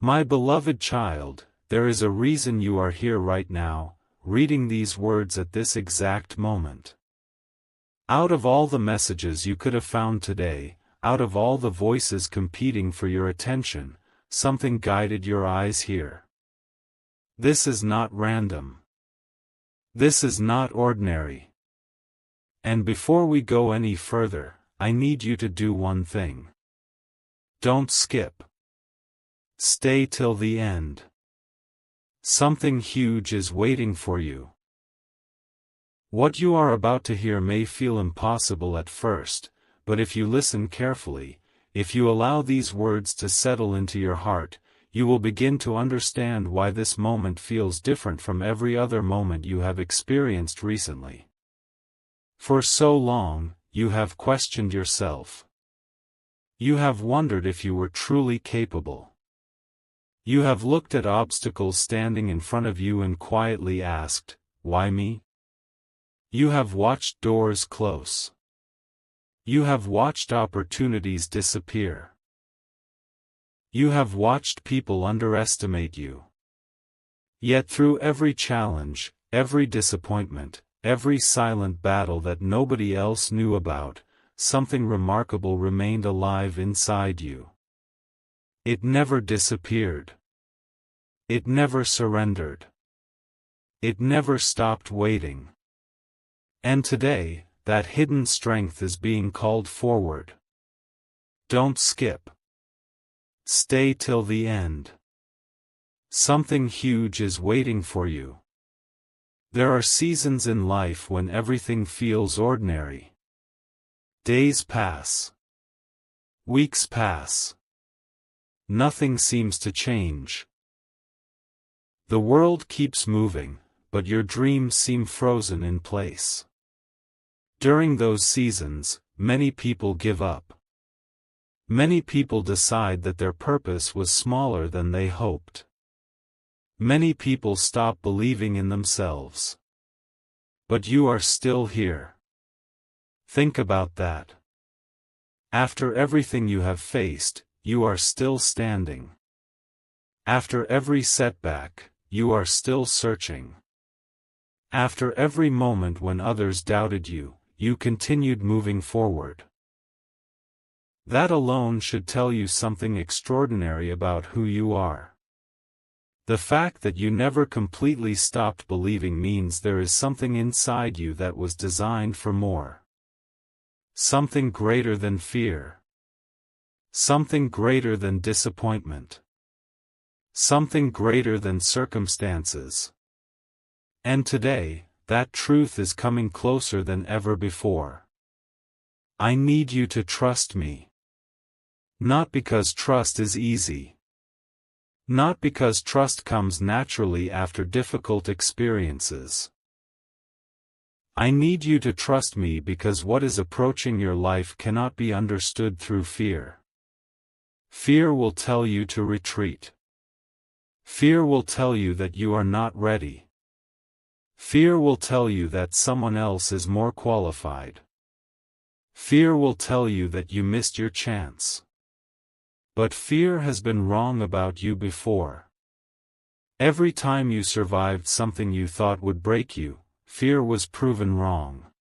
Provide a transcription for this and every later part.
My beloved child, there is a reason you are here right now, reading these words at this exact moment. Out of all the messages you could have found today, out of all the voices competing for your attention, something guided your eyes here. This is not random. This is not ordinary. And before we go any further, I need you to do one thing. Don't skip. Stay till the end. Something huge is waiting for you. What you are about to hear may feel impossible at first, but if you listen carefully, if you allow these words to settle into your heart, you will begin to understand why this moment feels different from every other moment you have experienced recently. For so long, you have questioned yourself. You have wondered if you were truly capable. You have looked at obstacles standing in front of you and quietly asked, "Why me?" You have watched doors close. You have watched opportunities disappear. You have watched people underestimate you. Yet through every challenge, every disappointment, every silent battle that nobody else knew about, something remarkable remained alive inside you. It never disappeared. It never surrendered. It never stopped waiting. And today, that hidden strength is being called forward. Don't skip. Stay till the end. Something huge is waiting for you. There are seasons in life when everything feels ordinary. Days pass. Weeks pass. Nothing seems to change. The world keeps moving, but your dreams seem frozen in place. During those seasons, many people give up. Many people decide that their purpose was smaller than they hoped. Many people stop believing in themselves. But you are still here. Think about that. After everything you have faced, you are still standing. After every setback, you are still searching. After every moment when others doubted you, you continued moving forward. That alone should tell you something extraordinary about who you are. The fact that you never completely stopped believing means there is something inside you that was designed for more. Something greater than fear. Something greater than disappointment. Something greater than circumstances. And today, that truth is coming closer than ever before. I need you to trust me. Not because trust is easy. Not because trust comes naturally after difficult experiences. I need you to trust me because what is approaching your life cannot be understood through fear. Fear will tell you to retreat. Fear will tell you that you are not ready. Fear will tell you that someone else is more qualified. Fear will tell you that you missed your chance. But fear has been wrong about you before. Every time you survived something you thought would break you, fear was proven wrong.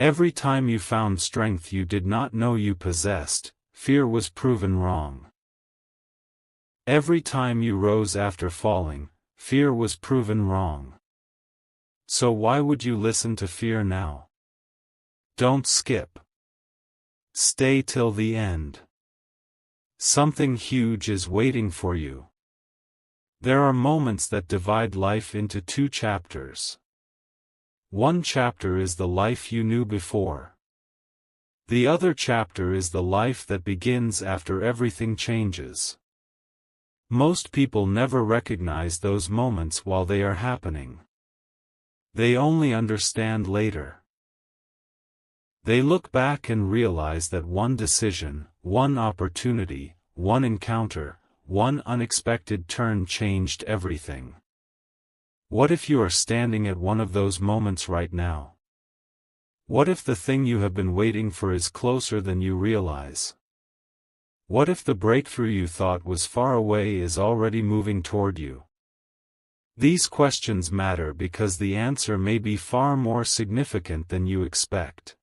Every time you found strength you did not know you possessed, fear was proven wrong. Every time you rose after falling, fear was proven wrong. So why would you listen to fear now? Don't skip. Stay till the end. Something huge is waiting for you. There are moments that divide life into two chapters. One chapter is the life you knew before. The other chapter is the life that begins after everything changes. Most people never recognize those moments while they are happening. They only understand later. They look back and realize that one decision, one opportunity, one encounter, one unexpected turn changed everything. What if you are standing at one of those moments right now? What if the thing you have been waiting for is closer than you realize? What if the breakthrough you thought was far away is already moving toward you? These questions matter because the answer may be far more significant than you expect.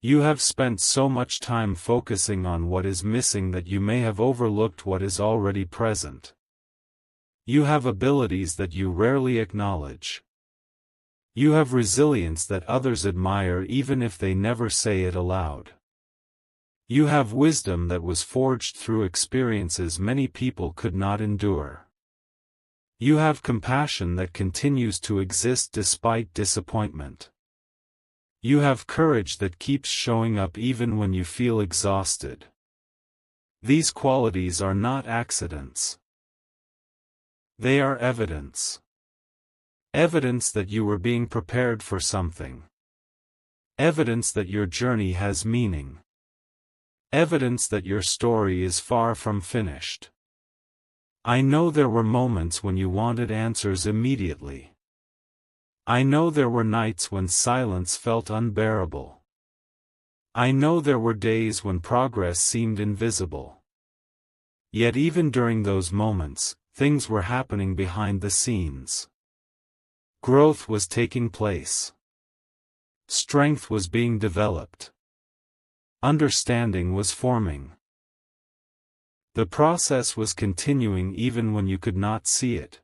You have spent so much time focusing on what is missing that you may have overlooked what is already present. You have abilities that you rarely acknowledge. You have resilience that others admire even if they never say it aloud. You have wisdom that was forged through experiences many people could not endure. You have compassion that continues to exist despite disappointment. You have courage that keeps showing up even when you feel exhausted. These qualities are not accidents. They are evidence. Evidence that you were being prepared for something. Evidence that your journey has meaning. Evidence that your story is far from finished. I know there were moments when you wanted answers immediately. I know there were nights when silence felt unbearable. I know there were days when progress seemed invisible. Yet even during those moments, things were happening behind the scenes. Growth was taking place. Strength was being developed. Understanding was forming. The process was continuing even when you could not see it.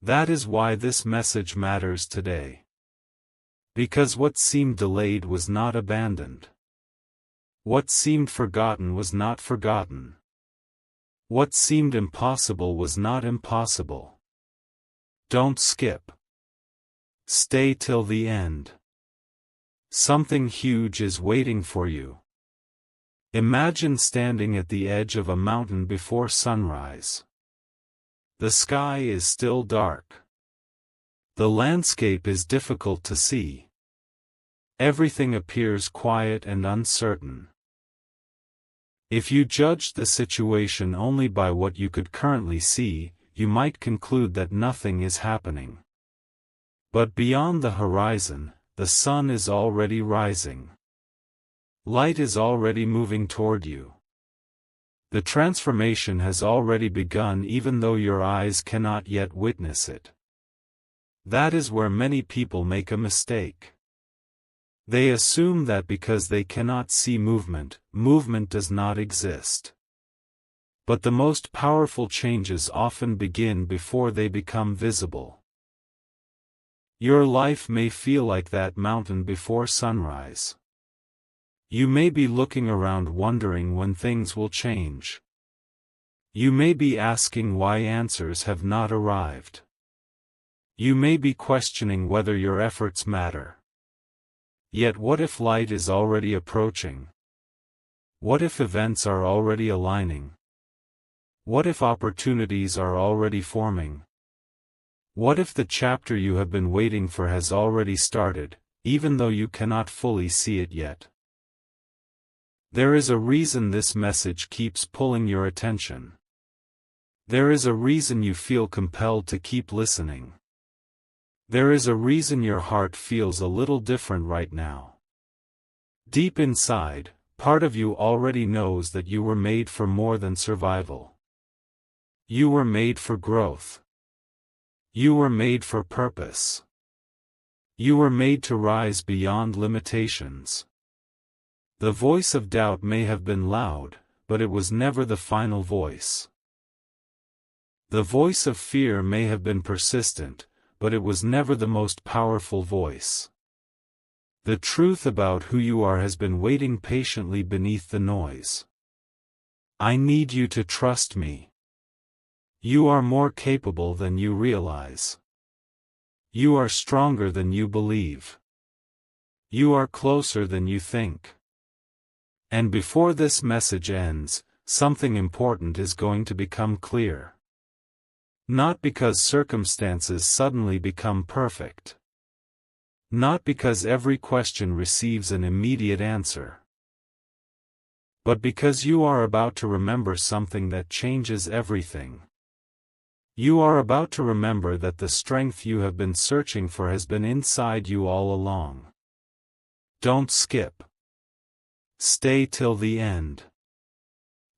That is why this message matters today. Because what seemed delayed was not abandoned. What seemed forgotten was not forgotten. What seemed impossible was not impossible. Don't skip. Stay till the end. Something huge is waiting for you. Imagine standing at the edge of a mountain before sunrise. The sky is still dark. The landscape is difficult to see. Everything appears quiet and uncertain. If you judged the situation only by what you could currently see, you might conclude that nothing is happening. But beyond the horizon, the sun is already rising. Light is already moving toward you. The transformation has already begun even though your eyes cannot yet witness it. That is where many people make a mistake. They assume that because they cannot see movement, movement does not exist. But the most powerful changes often begin before they become visible. Your life may feel like that mountain before sunrise. You may be looking around wondering when things will change. You may be asking why answers have not arrived. You may be questioning whether your efforts matter. Yet what if light is already approaching? What if events are already aligning? What if opportunities are already forming? What if the chapter you have been waiting for has already started, even though you cannot fully see it yet? There is a reason this message keeps pulling your attention. There is a reason you feel compelled to keep listening. There is a reason your heart feels a little different right now. Deep inside, part of you already knows that you were made for more than survival. You were made for growth. You were made for purpose. You were made to rise beyond limitations. The voice of doubt may have been loud, but it was never the final voice. The voice of fear may have been persistent, but it was never the most powerful voice. The truth about who you are has been waiting patiently beneath the noise. I need you to trust me. You are more capable than you realize. You are stronger than you believe. You are closer than you think. And before this message ends, something important is going to become clear. Not because circumstances suddenly become perfect. Not because every question receives an immediate answer. But because you are about to remember something that changes everything. You are about to remember that the strength you have been searching for has been inside you all along. Don't skip. Stay till the end.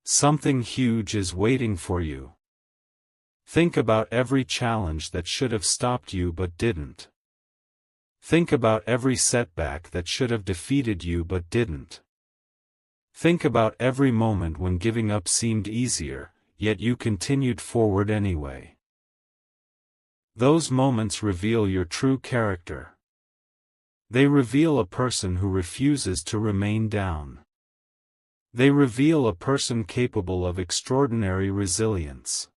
Something huge is waiting for you. Think about every challenge that should have stopped you but didn't. Think about every setback that should have defeated you but didn't. Think about every moment when giving up seemed easier, yet you continued forward anyway. Those moments reveal your true character. They reveal a person who refuses to remain down. They reveal a person capable of extraordinary resilience.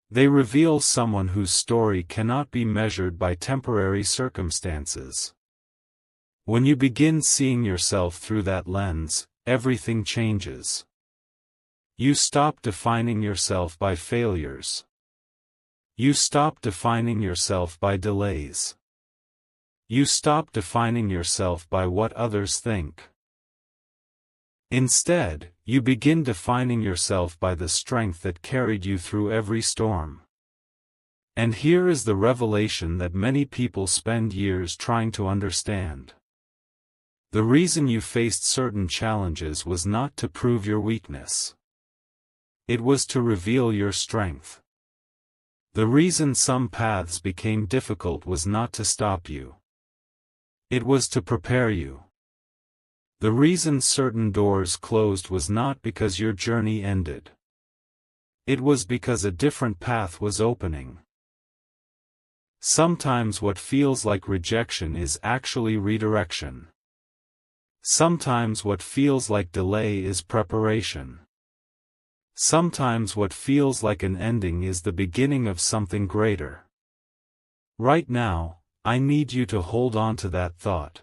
They reveal someone whose story cannot be measured by temporary circumstances. When you begin seeing yourself through that lens, everything changes. You stop defining yourself by failures. You stop defining yourself by delays. You stop defining yourself by what others think. Instead, you begin defining yourself by the strength that carried you through every storm. And here is the revelation that many people spend years trying to understand. The reason you faced certain challenges was not to prove your weakness. It was to reveal your strength. The reason some paths became difficult was not to stop you. It was to prepare you. The reason certain doors closed was not because your journey ended. It was because a different path was opening. Sometimes what feels like rejection is actually redirection. Sometimes what feels like delay is preparation. Sometimes what feels like an ending is the beginning of something greater. Right now, I need you to hold on to that thought.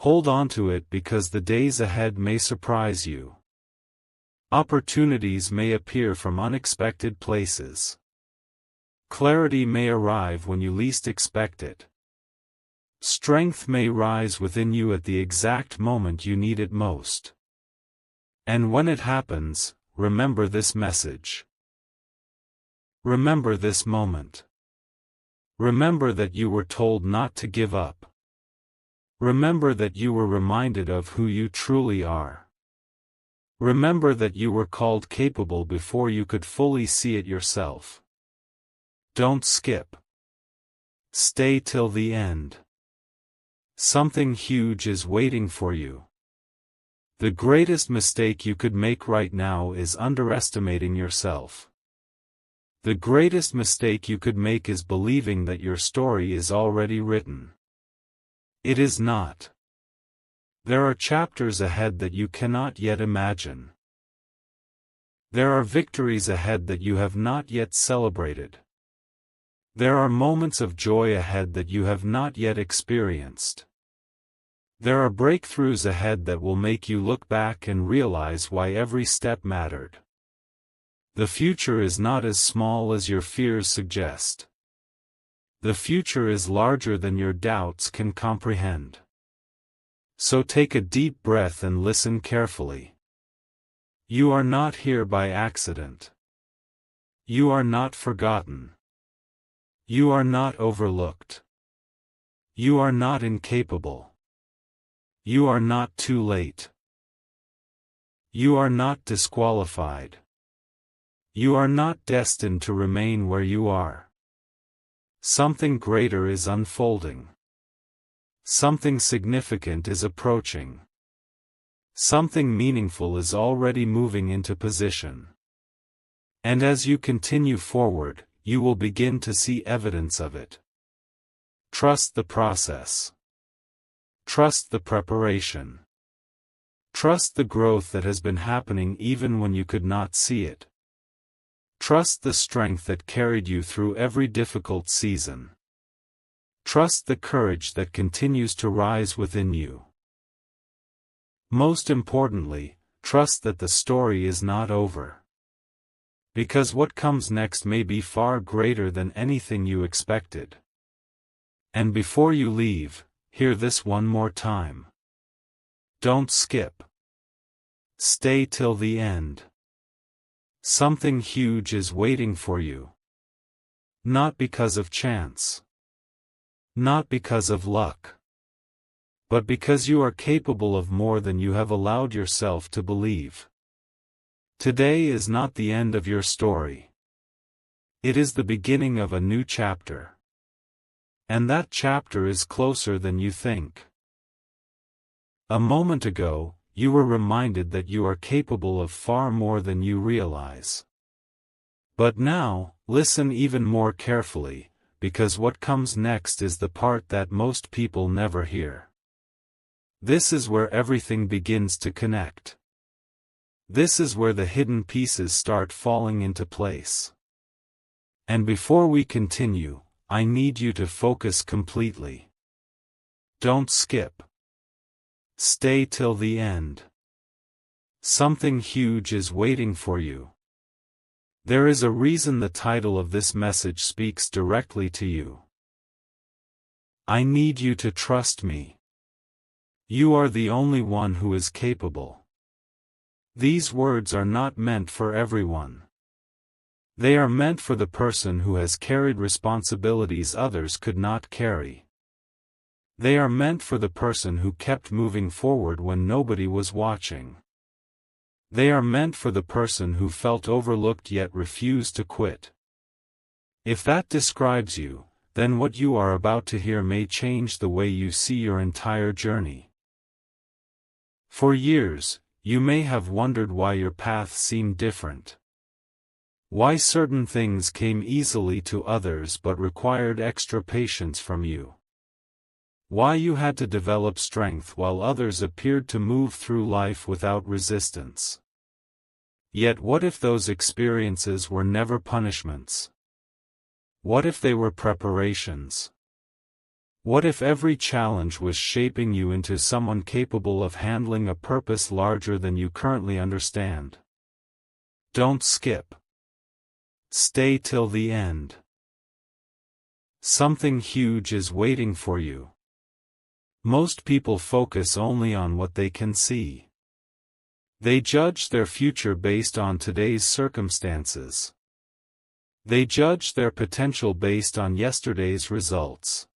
Hold on to it because the days ahead may surprise you. Opportunities may appear from unexpected places. Clarity may arrive when you least expect it. Strength may rise within you at the exact moment you need it most. And when it happens, remember this message. Remember this moment. Remember that you were told not to give up. Remember that you were reminded of who you truly are. Remember that you were called capable before you could fully see it yourself. Don't skip. Stay till the end. Something huge is waiting for you. The greatest mistake you could make right now is underestimating yourself. The greatest mistake you could make is believing that your story is already written. It is not. There are chapters ahead that you cannot yet imagine. There are victories ahead that you have not yet celebrated. There are moments of joy ahead that you have not yet experienced. There are breakthroughs ahead that will make you look back and realize why every step mattered. The future is not as small as your fears suggest. The future is larger than your doubts can comprehend. So take a deep breath and listen carefully. You are not here by accident. You are not forgotten. You are not overlooked. You are not incapable. You are not too late. You are not disqualified. You are not destined to remain where you are. Something greater is unfolding. Something significant is approaching. Something meaningful is already moving into position. And as you continue forward, you will begin to see evidence of it. Trust the process. Trust the preparation. Trust the growth that has been happening even when you could not see it. Trust the strength that carried you through every difficult season. Trust the courage that continues to rise within you. Most importantly, trust that the story is not over. Because what comes next may be far greater than anything you expected. And before you leave, hear this one more time. Don't skip. Stay till the end. Something huge is waiting for you. Not because of chance. Not because of luck. But because you are capable of more than you have allowed yourself to believe. Today is not the end of your story. It is the beginning of a new chapter. And that chapter is closer than you think. A moment ago, you were reminded that you are capable of far more than you realize. But now, listen even more carefully, because what comes next is the part that most people never hear. This is where everything begins to connect. This is where the hidden pieces start falling into place. And before we continue, I need you to focus completely. Don't skip. Stay till the end. Something huge is waiting for you. There is a reason the title of this message speaks directly to you. I need you to trust me. You are the only one who is capable. These words are not meant for everyone. They are meant for the person who has carried responsibilities others could not carry. They are meant for the person who kept moving forward when nobody was watching. They are meant for the person who felt overlooked yet refused to quit. If that describes you, then what you are about to hear may change the way you see your entire journey. For years, you may have wondered why your path seemed different. Why certain things came easily to others but required extra patience from you. Why you had to develop strength while others appeared to move through life without resistance. Yet what if those experiences were never punishments? What if they were preparations? What if every challenge was shaping you into someone capable of handling a purpose larger than you currently understand? Don't skip. Stay till the end. Something huge is waiting for you. Most people focus only on what they can see. They judge their future based on today's circumstances. They judge their potential based on yesterday's results.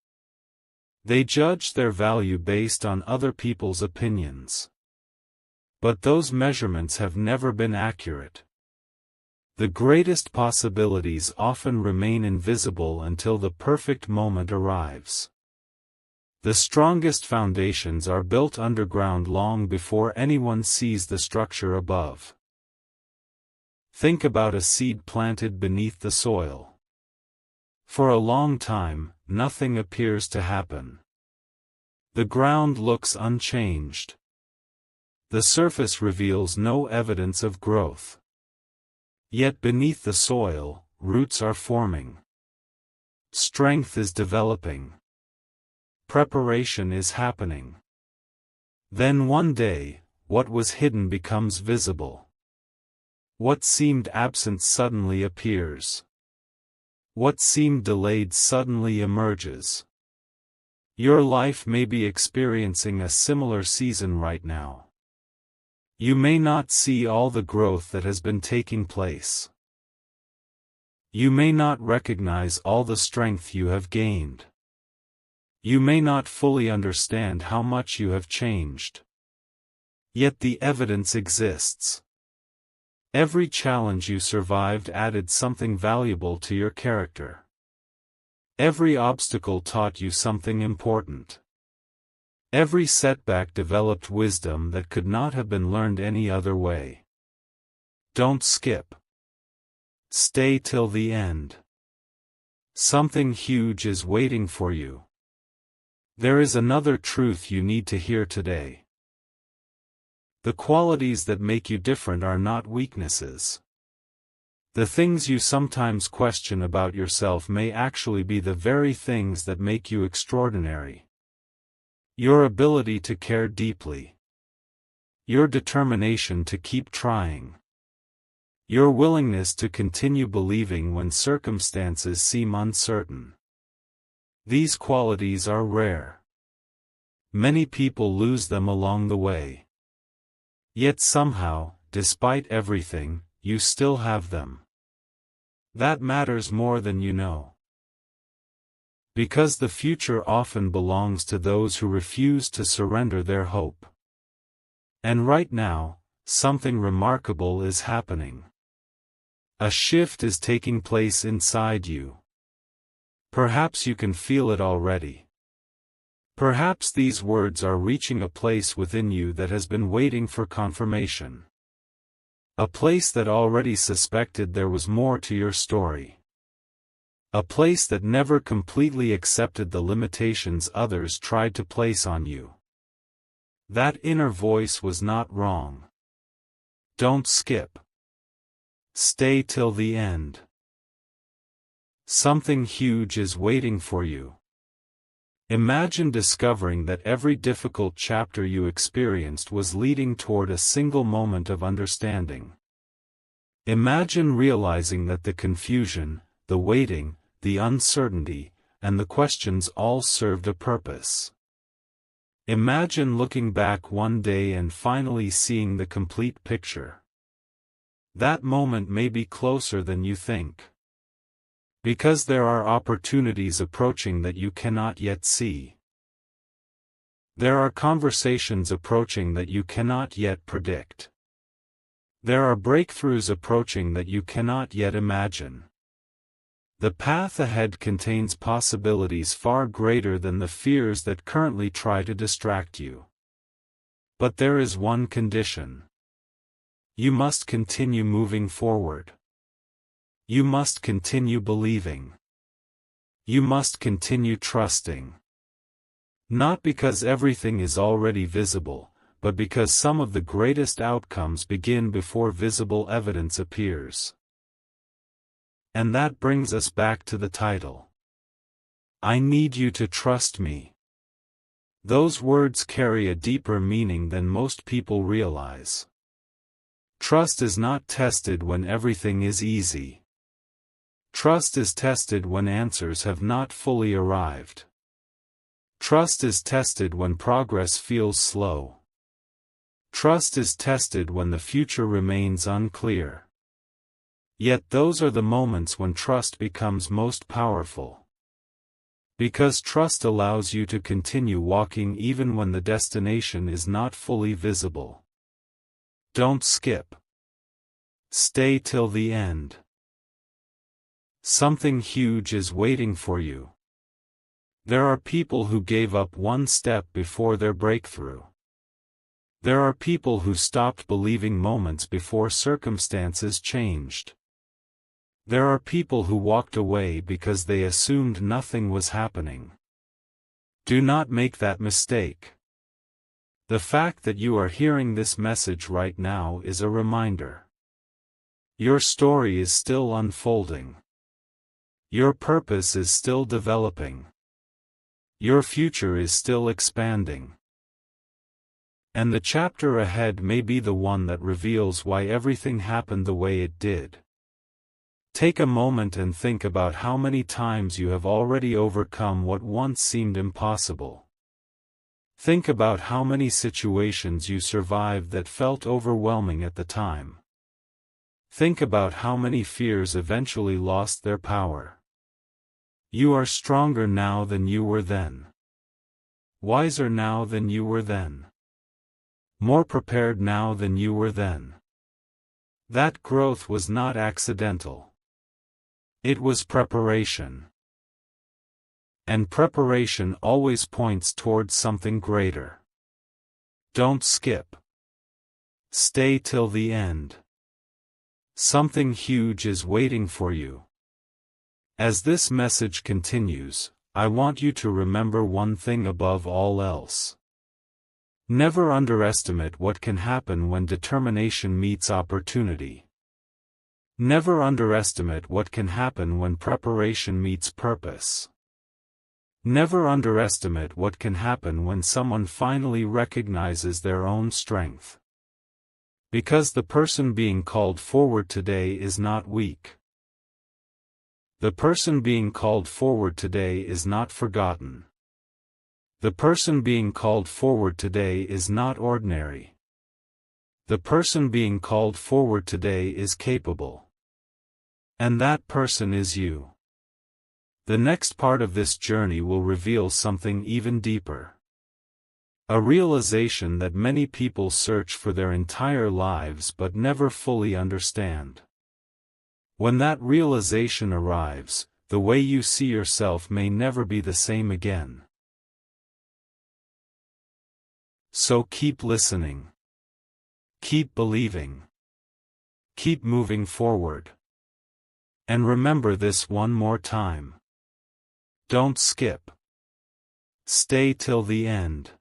They judge their value based on other people's opinions. But those measurements have never been accurate. The greatest possibilities often remain invisible until the perfect moment arrives. The strongest foundations are built underground long before anyone sees the structure above. Think about a seed planted beneath the soil. For a long time, nothing appears to happen. The ground looks unchanged. The surface reveals no evidence of growth. Yet beneath the soil, roots are forming. Strength is developing. Preparation is happening. Then one day, what was hidden becomes visible. What seemed absent suddenly appears. What seemed delayed suddenly emerges. Your life may be experiencing a similar season right now. You may not see all the growth that has been taking place. You may not recognize all the strength you have gained. You may not fully understand how much you have changed. Yet the evidence exists. Every challenge you survived added something valuable to your character. Every obstacle taught you something important. Every setback developed wisdom that could not have been learned any other way. Don't skip. Stay till the end. Something huge is waiting for you. There is another truth you need to hear today. The qualities that make you different are not weaknesses. The things you sometimes question about yourself may actually be the very things that make you extraordinary. Your ability to care deeply. Your determination to keep trying. Your willingness to continue believing when circumstances seem uncertain. These qualities are rare. Many people lose them along the way. Yet somehow, despite everything, you still have them. That matters more than you know. Because the future often belongs to those who refuse to surrender their hope. And right now, something remarkable is happening. A shift is taking place inside you. Perhaps you can feel it already. Perhaps these words are reaching a place within you that has been waiting for confirmation. A place that already suspected there was more to your story. A place that never completely accepted the limitations others tried to place on you. That inner voice was not wrong. Don't skip. Stay till the end. Something huge is waiting for you. Imagine discovering that every difficult chapter you experienced was leading toward a single moment of understanding. Imagine realizing that the confusion, the waiting, the uncertainty, and the questions all served a purpose. Imagine looking back one day and finally seeing the complete picture. That moment may be closer than you think. Because there are opportunities approaching that you cannot yet see. There are conversations approaching that you cannot yet predict. There are breakthroughs approaching that you cannot yet imagine. The path ahead contains possibilities far greater than the fears that currently try to distract you. But there is one condition. You must continue moving forward. You must continue believing. You must continue trusting. Not because everything is already visible, but because some of the greatest outcomes begin before visible evidence appears. And that brings us back to the title. I need you to trust me. Those words carry a deeper meaning than most people realize. Trust is not tested when everything is easy. Trust is tested when answers have not fully arrived. Trust is tested when progress feels slow. Trust is tested when the future remains unclear. Yet those are the moments when trust becomes most powerful. Because trust allows you to continue walking even when the destination is not fully visible. Don't skip. Stay till the end. Something huge is waiting for you. There are people who gave up one step before their breakthrough. There are people who stopped believing moments before circumstances changed. There are people who walked away because they assumed nothing was happening. Do not make that mistake. The fact that you are hearing this message right now is a reminder. Your story is still unfolding. Your purpose is still developing. Your future is still expanding. And the chapter ahead may be the one that reveals why everything happened the way it did. Take a moment and think about how many times you have already overcome what once seemed impossible. Think about how many situations you survived that felt overwhelming at the time. Think about how many fears eventually lost their power. You are stronger now than you were then. Wiser now than you were then. More prepared now than you were then. That growth was not accidental. It was preparation. And preparation always points towards something greater. Don't skip. Stay till the end. Something huge is waiting for you. As this message continues, I want you to remember one thing above all else. Never underestimate what can happen when determination meets opportunity. Never underestimate what can happen when preparation meets purpose. Never underestimate what can happen when someone finally recognizes their own strength. Because the person being called forward today is not weak. The person being called forward today is not forgotten. The person being called forward today is not ordinary. The person being called forward today is capable. And that person is you. The next part of this journey will reveal something even deeper. A realization that many people search for their entire lives but never fully understand. When that realization arrives, the way you see yourself may never be the same again. So keep listening. Keep believing. Keep moving forward. And remember this one more time. Don't skip. Stay till the end.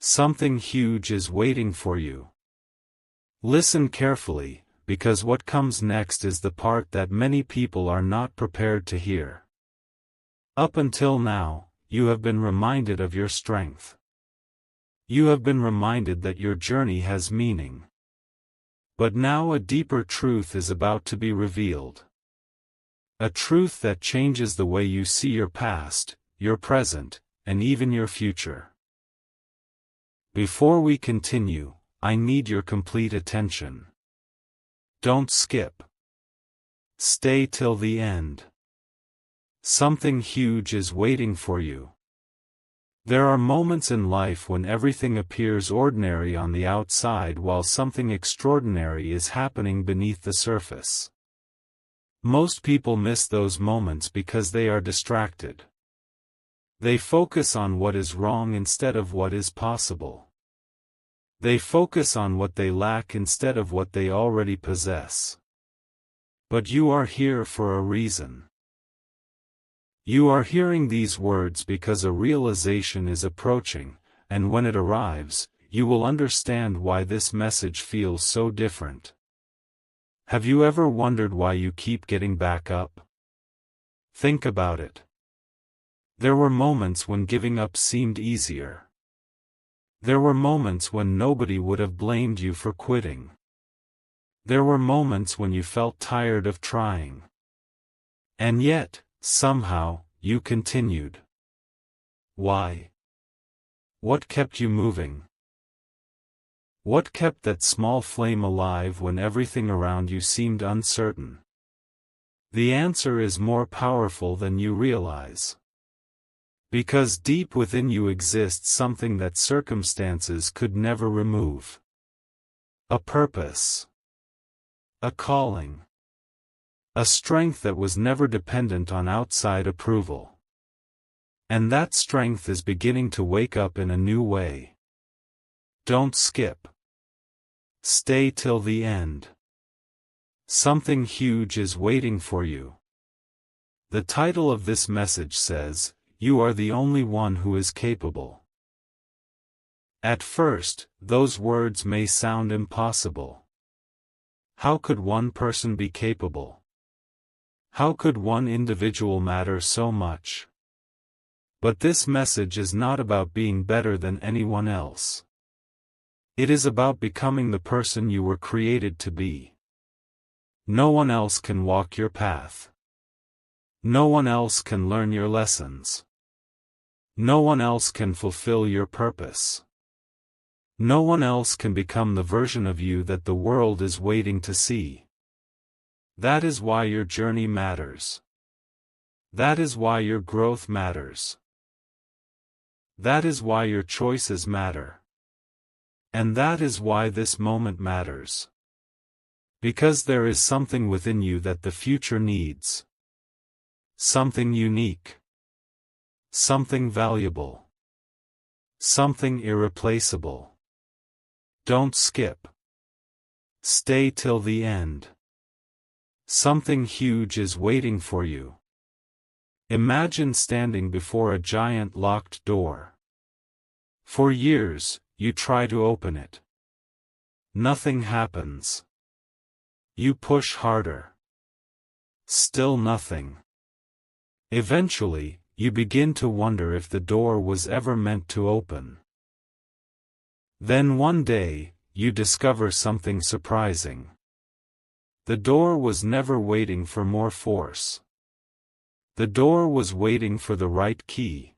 Something huge is waiting for you. Listen carefully, because what comes next is the part that many people are not prepared to hear. Up until now, you have been reminded of your strength. You have been reminded that your journey has meaning. But now a deeper truth is about to be revealed. A truth that changes the way you see your past, your present, and even your future. Before we continue, I need your complete attention. Don't skip. Stay till the end. Something huge is waiting for you. There are moments in life when everything appears ordinary on the outside while something extraordinary is happening beneath the surface. Most people miss those moments because they are distracted. They focus on what is wrong instead of what is possible. They focus on what they lack instead of what they already possess. But you are here for a reason. You are hearing these words because a realization is approaching, and when it arrives, you will understand why this message feels so different. Have you ever wondered why you keep getting back up? Think about it. There were moments when giving up seemed easier. There were moments when nobody would have blamed you for quitting. There were moments when you felt tired of trying. And yet, somehow, you continued. Why? What kept you moving? What kept that small flame alive when everything around you seemed uncertain? The answer is more powerful than you realize. Because deep within you exists something that circumstances could never remove. A purpose. A calling. A strength that was never dependent on outside approval. And that strength is beginning to wake up in a new way. Don't skip. Stay till the end. Something huge is waiting for you. The title of this message says, "You are the only one who is capable." At first, those words may sound impossible. How could one person be capable? How could one individual matter so much? But this message is not about being better than anyone else. It is about becoming the person you were created to be. No one else can walk your path. No one else can learn your lessons. No one else can fulfill your purpose. No one else can become the version of you that the world is waiting to see. That is why your journey matters. That is why your growth matters. That is why your choices matter. And that is why this moment matters. Because there is something within you that the future needs. Something unique. Something valuable. Something irreplaceable. Don't skip. Stay till the end. Something huge is waiting for you. Imagine standing before a giant locked door. For years, you try to open it. Nothing happens. You push harder. Still nothing. Eventually, you begin to wonder if the door was ever meant to open. Then one day, you discover something surprising. The door was never waiting for more force. The door was waiting for the right key.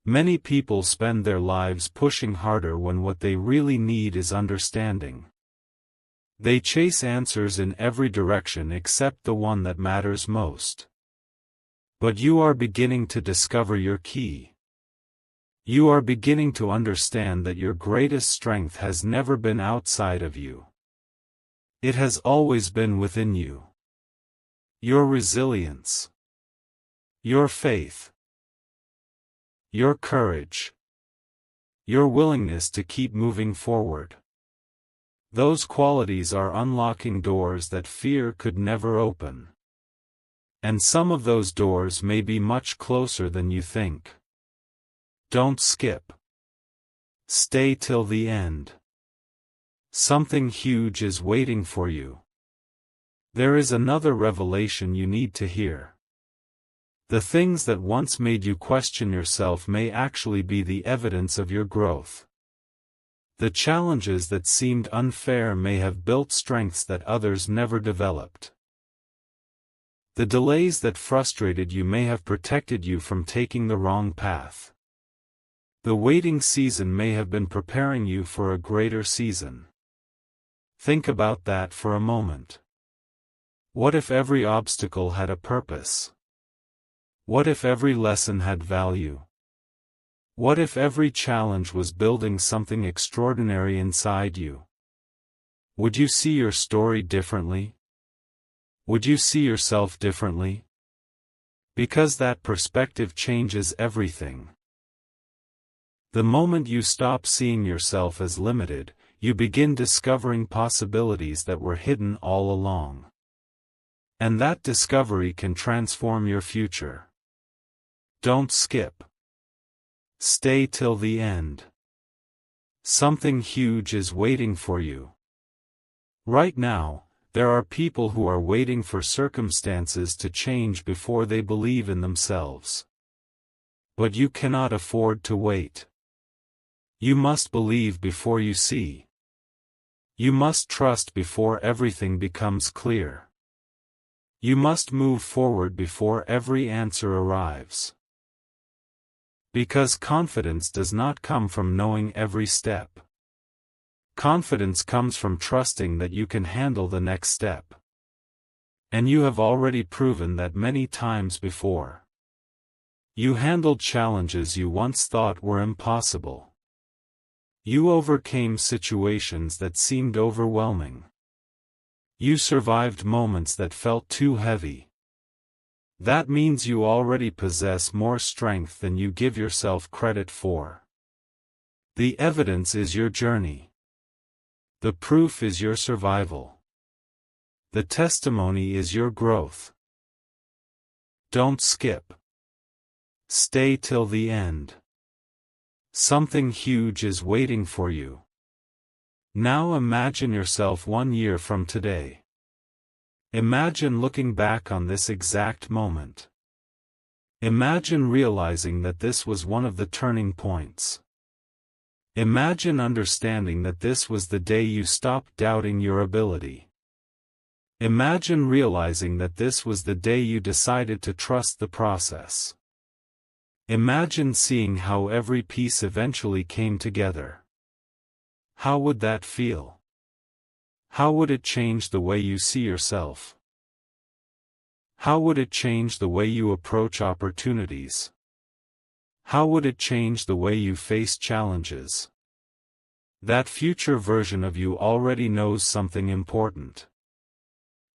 Many people spend their lives pushing harder when what they really need is understanding. They chase answers in every direction except the one that matters most. But you are beginning to discover your key. You are beginning to understand that your greatest strength has never been outside of you. It has always been within you. Your resilience, your faith, your courage, your willingness to keep moving forward. Those qualities are unlocking doors that fear could never open. And some of those doors may be much closer than you think. Don't skip. Stay till the end. Something huge is waiting for you. There is another revelation you need to hear. The things that once made you question yourself may actually be the evidence of your growth. The challenges that seemed unfair may have built strengths that others never developed. The delays that frustrated you may have protected you from taking the wrong path. The waiting season may have been preparing you for a greater season. Think about that for a moment. What if every obstacle had a purpose? What if every lesson had value? What if every challenge was building something extraordinary inside you? Would you see your story differently? Would you see yourself differently? Because that perspective changes everything. The moment you stop seeing yourself as limited, you begin discovering possibilities that were hidden all along. And that discovery can transform your future. Don't skip. Stay till the end. Something huge is waiting for you. Right now, there are people who are waiting for circumstances to change before they believe in themselves. But you cannot afford to wait. You must believe before you see. You must trust before everything becomes clear. You must move forward before every answer arrives. Because confidence does not come from knowing every step. Confidence comes from trusting that you can handle the next step. And you have already proven that many times before. You handled challenges you once thought were impossible. You overcame situations that seemed overwhelming. You survived moments that felt too heavy. That means you already possess more strength than you give yourself credit for. The evidence is your journey. The proof is your survival. The testimony is your growth. Don't skip. Stay till the end. Something huge is waiting for you. Now imagine yourself 1 year from today. Imagine looking back on this exact moment. Imagine realizing that this was one of the turning points. Imagine understanding that this was the day you stopped doubting your ability. Imagine realizing that this was the day you decided to trust the process. Imagine seeing how every piece eventually came together. How would that feel? How would it change the way you see yourself? How would it change the way you approach opportunities? How would it change the way you face challenges? That future version of you already knows something important.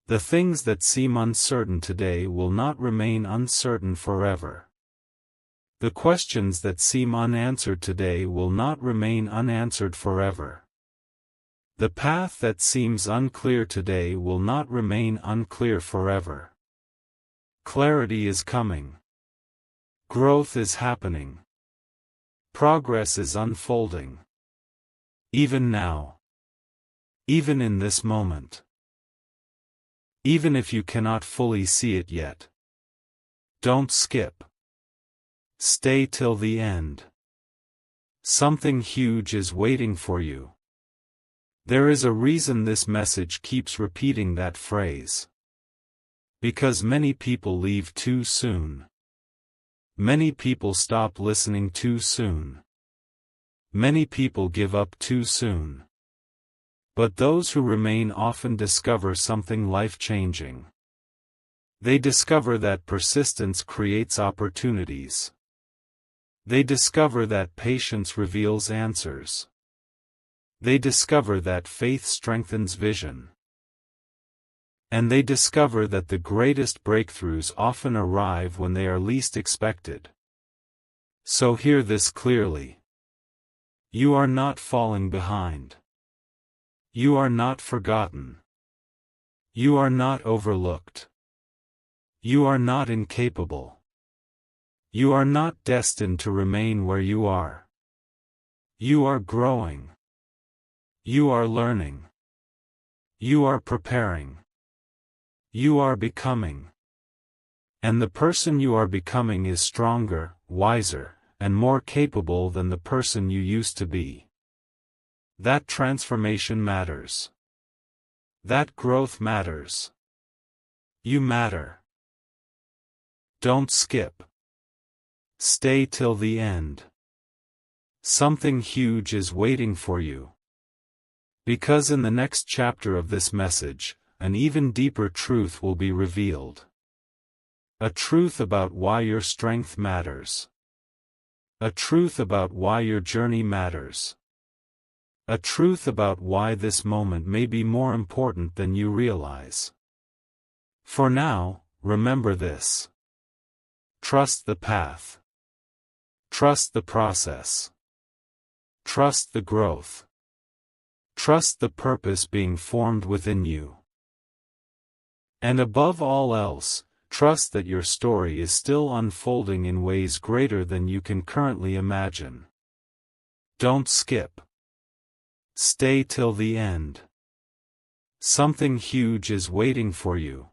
The things that seem uncertain today will not remain uncertain forever. The questions that seem unanswered today will not remain unanswered forever. The path that seems unclear today will not remain unclear forever. Clarity is coming. Growth is happening. Progress is unfolding. Even now. Even in this moment. Even if you cannot fully see it yet. Don't skip. Stay till the end. Something huge is waiting for you. There is a reason this message keeps repeating that phrase. Because many people leave too soon. Many people stop listening too soon. Many people give up too soon. But those who remain often discover something life-changing. They discover that persistence creates opportunities. They discover that patience reveals answers. They discover that faith strengthens vision. And they discover that the greatest breakthroughs often arrive when they are least expected. So hear this clearly. You are not falling behind. You are not forgotten. You are not overlooked. You are not incapable. You are not destined to remain where you are. You are growing. You are learning. You are preparing. You are becoming. And the person you are becoming is stronger, wiser, and more capable than the person you used to be. That transformation matters. That growth matters. You matter. Don't skip. Stay till the end. Something huge is waiting for you. Because in the next chapter of this message, an even deeper truth will be revealed. A truth about why your strength matters. A truth about why your journey matters. A truth about why this moment may be more important than you realize. For now, remember this. Trust the path. Trust the process. Trust the growth. Trust the purpose being formed within you. And above all else, trust that your story is still unfolding in ways greater than you can currently imagine. Don't skip. Stay till the end. Something huge is waiting for you.